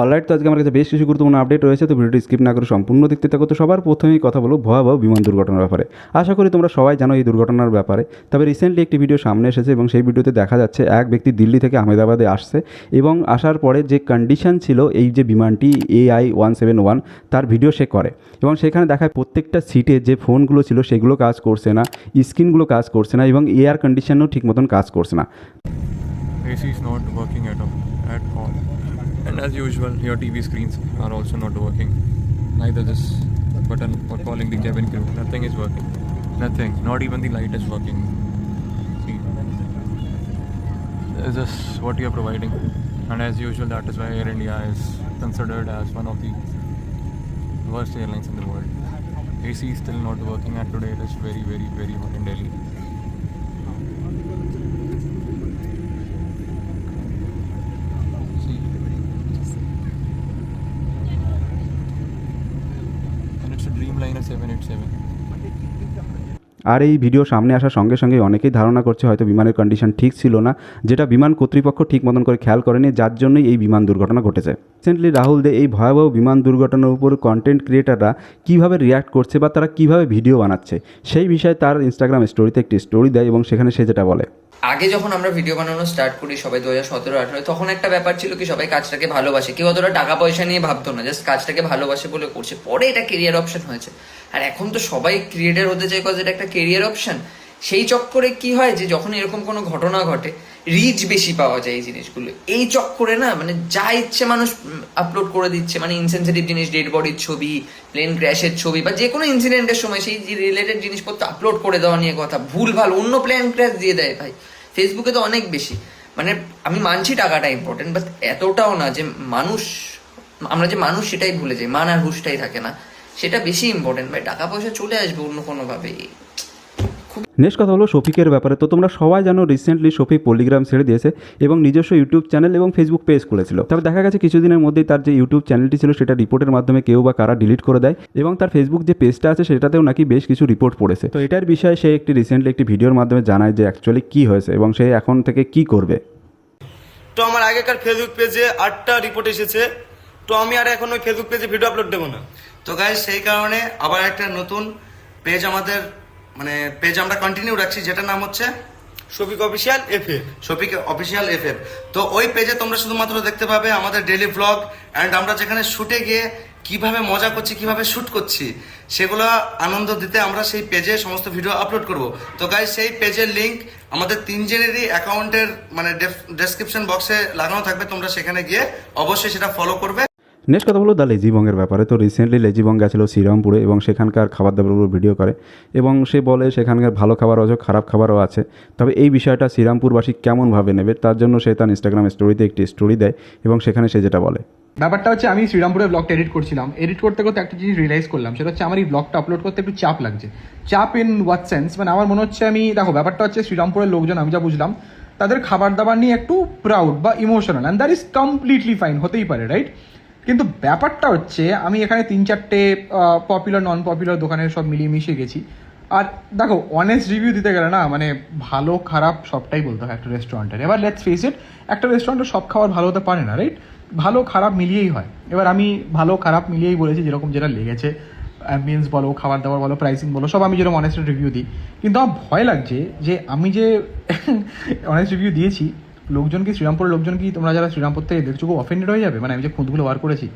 Alright, তো আজকে আমার কাছে বেশ কিছু গুরুত্বপূর্ণ আপডেট রয়েছে, তো ভিডিওটি স্কিপ না করে সম্পূর্ণ দেখতে থাকো। তো সবার প্রথমেই কথা বলবো ভয়াবহ বিমান দুর্ঘটনার ব্যাপারে। আশা করি তোমরা সবাই জানো এই দুর্ঘটনার ব্যাপারে। তবে রিসেন্টলি একটি ভিডিও সামনে এসেছে এবং সেই ভিডিওতে দেখা যাচ্ছে এক ব্যক্তি দিল্লি থেকে আহমেদাবাদে আসছে এবং আসার পরে যে কন্ডিশন ছিল এই যে বিমানটি AI-171 তার ভিডিও সে করে এবং সেখানে দেখায় প্রত্যেকটা সিটে যে ফোনগুলো ছিল সেগুলো কাজ করছে না, স্ক্রিনগুলো কাজ করছে না এবং এয়ার কন্ডিশনও ঠিক মতন কাজ করছে না। AC is not working at all. And as usual, your TV screens are also not working. Neither this button for calling the cabin crew. Nothing is working. Nothing. Not even the light is working. See, this is what you are providing. And as usual, that is why Air India is considered as one of the worst airlines in the world. AC is still not working, and today it is very, very, very hot in Delhi. Dreamliner 787. আর এই video সামনে আসার সঙ্গে সঙ্গে অনেকেই ধারণা করছে হয়তো বিমানের কন্ডিশন ঠিক ছিল না, যেটা বিমান কর্তৃপক্ষ ঠিক মতন করে খেয়াল করেনি, যার জন্যই এই বিমান দুর্ঘটনা ঘটেছে। রিসেন্টলি রাহুল দে এই ভয়াবহ বিমান দুর্ঘটনার উপর কন্টেন্ট ক্রিয়েটাররা কীভাবে রিয়্যাক্ট করছে বা তারা কীভাবে ভিডিও বানাচ্ছে সেই বিষয়ে তার ইনস্টাগ্রাম স্টোরিতে একটি স্টোরি দেয় এবং সেখানে সে যেটা বলে, আগে যখন আমরা ভিডিও বানানো স্টার্ট করি সবাই 2017-18 তখন একটা ব্যাপার ছিল কি সবাই কাজটাকে ভালোবাসে, কেউ অতটা টাকা পয়সা নিয়ে ভাবতো না, জাস্ট কাজটাকে ভালোবাসে বলে করছে। পরে এটা কেরিয়ার অপশন হয়েছে, আর এখন তো সবাই ক্রিয়েটার হতে চায় কজ এটা একটা কেরিয়ার অপশন। সেই চক্করে কি হয় যে যখন এরকম কোনো ঘটনা ঘটে রিচ বেশি পাওয়া যায় এই জিনিসগুলো, এই চক্করে না মানে যা ইচ্ছে মানুষ আপলোড করে দিচ্ছে, মানে ইনসেনসিটিভ জিনিস, ডেড বডির ছবি, প্লেন ক্র্যাশের ছবি বা যে কোনো ইনসিডেন্টের সময় সেই রিলেটেড জিনিসপত্র আপলোড করে দেওয়া নিয়ে কথা, ভুল ভাল অন্য প্লেন ক্র্যাশ দিয়ে দেয় ভাই। ফেসবুকে তো অনেক বেশি, মানে আমি মানছি টাকাটা ইম্পর্টেন্ট, বাট এতটাও না যে মানুষ, আমরা যে মানুষ সেটাই ভুলে যাই, মান আর হুশটাই থাকে না, সেটা বেশি ইম্পর্টেন্ট ভাই। টাকা পয়সা চলে আসবে অন্য কোনোভাবে। নেক্সট কথা হলো শফিকের ব্যাপারে। তো তোমরা সবাই জানো রিসেন্টলি শফিক পলিগ্রাম ছেড়ে দিয়েছে এবং নিজস্ব ইউটিউব চ্যানেল এবং ফেসবুক পেজ খুলেছিল। তবে দেখা গেছে কিছুদিনের মধ্যেই তার যে ইউটিউব চ্যানেলটি ছিল সেটা রিপোর্টের মাধ্যমে কেউ বা কারা ডিলিট করে দেয় এবং তার ফেসবুক যে পেজটা আছে সেটাতেও নাকি বেশ কিছু রিপোর্ট পড়েছে। তো এটার বিষয়ে সে রিসেন্টলি একটি ভিডিওর মাধ্যমে জানায় যে অ্যাকচুয়ালি কী হয়েছে এবং সে এখন থেকে কী করবে। তো আমার আগেকার ফেসবুক পেজে 8টা রিপোর্ট এসেছে, তো আমি আর এখন ওই ফেসবুক পেজে ভিডিও আপলোড দেবো না। তো গাইস সেই কারণে আবার একটা নতুন পেজ আমাদের পেজ আমরা কন্টিনিউ রাখছি, যেটার নাম হচ্ছে Shafiq official FF. Shafiq official FF. তো ওই পেজে তোমরা শুধুমাত্র দেখতে পাবে আমাদের ডেইলি ব্লগ অ্যান্ড আমরা যেখানে শুটে গিয়ে কিভাবে মজা করছি, কিভাবে শুট করছি, সেগুলো আনন্দ দিতে আমরা সেই পেজে সমস্ত ভিডিও আপলোড করব। তো গাইস সেই পেজের লিঙ্ক আমাদের তিনজনেরই অ্যাকাউন্টের ডেসক্রিপশন বক্সে লাগানো থাকবে, তোমরা সেখানে গিয়ে অবশ্যই সেটা ফলো করবে। নেক্সট কথা হলো দ্য লেজিবংয়ের ব্যাপারে। তো রিসেন্টলি লেজিবং গেছিলো শ্রীরামপুরে এবং সেখানকার খাবার দাবারের ভিডিও করে এবং সে বলে সেখানকার ভালো খাবার আছে, খারাপ খাবারও আছে। তবে এই বিষয়টা শ্রীরামপুরবাসী কেমনভাবে নেবে তার জন্য সে তার ইনস্টাগ্রাম স্টোরিতে একটি স্টোরি দেয় এবং সেখানে সে যেটা বলে, ব্যাপারটা হচ্ছে আমি শ্রীরামপুরের ব্লগটা এডিট করছিলাম, এডিট করতে করতে একটা জিনিস রিয়েলাইজ করলাম, সেটা হচ্ছে আমার এই ব্লগটা আপলোড করতে একটু চাপ লাগছে। চাপ ইন হোয়াট সেন্স, মানে আমার মনে হচ্ছে দেখো ব্যাপারটা হচ্ছে শ্রীরামপুরের লোকজন আমি যা বুঝলাম তাদের খাবার দাবার নিয়ে একটু প্রাউড বা emotional, and that is completely fine, হতেই পারে, রাইট? কিন্তু ব্যাপারটা হচ্ছে আমি এখানে 3-4টে পপুলার নন পপুলার দোকানের সব মিলিয়ে মিশিয়ে গেছি, আর দেখো অনেস্ট রিভিউ দিতে গেলে না মানে ভালো খারাপ সবটাই বলতে হয় একটা রেস্টুরেন্টের। এবার লেটস ফেস ইট, একটা রেস্টুরেন্টের সব খাবার ভালো হতে পারে না, রাইট? ভালো খারাপ মিলিয়েই হয়। এবার আমি ভালো খারাপ মিলিয়েই বলেছি, যেরকম যেটা লেগেছে, অ্যাম্বিয়েন্স বলো, খাবার দাবার বলো, প্রাইসিং বলো, সব আমি যেরকম অনেস্ট রিভিউ দিই। কিন্তু আমার ভয় লাগছে যে আমি যে অনেস্ট রিভিউ দিয়েছি, লোকজন কি শ্রীরামপুরের লোকজন কি, তোমরা যারা শ্রীরামপুর থেকে দেখছো, খুব অফেন্ডেড হয়ে যাবে। মানে আমি যে খুঁতগুলো বার করেছি,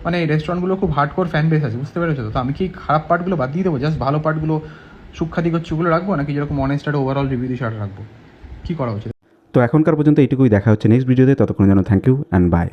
মানে এই রেস্টুরেন্টগুলো খুব হার্ডকোর ফ্যান বেস আছে, বুঝতে পেরেছো? তো আমি কি খারাপ পার্টগুলো বাদ দিয়ে দেবো, জাস্ট ভালো পার্টগুলো সুখ্যাতি করছি ওগুলো রাখবো, নাকি যেরকম অনেস্ট একটা ওভারঅল রিভিউ দিয়ে সেটা রাখবো? কী করা উচিত? তো এখনকার পর্যন্ত এইটুকুই, দেখা হচ্ছে নেক্সট ভিডিওতে। ততক্ষণ যেন থ্যাংক ইউ অ্যান্ড বাই।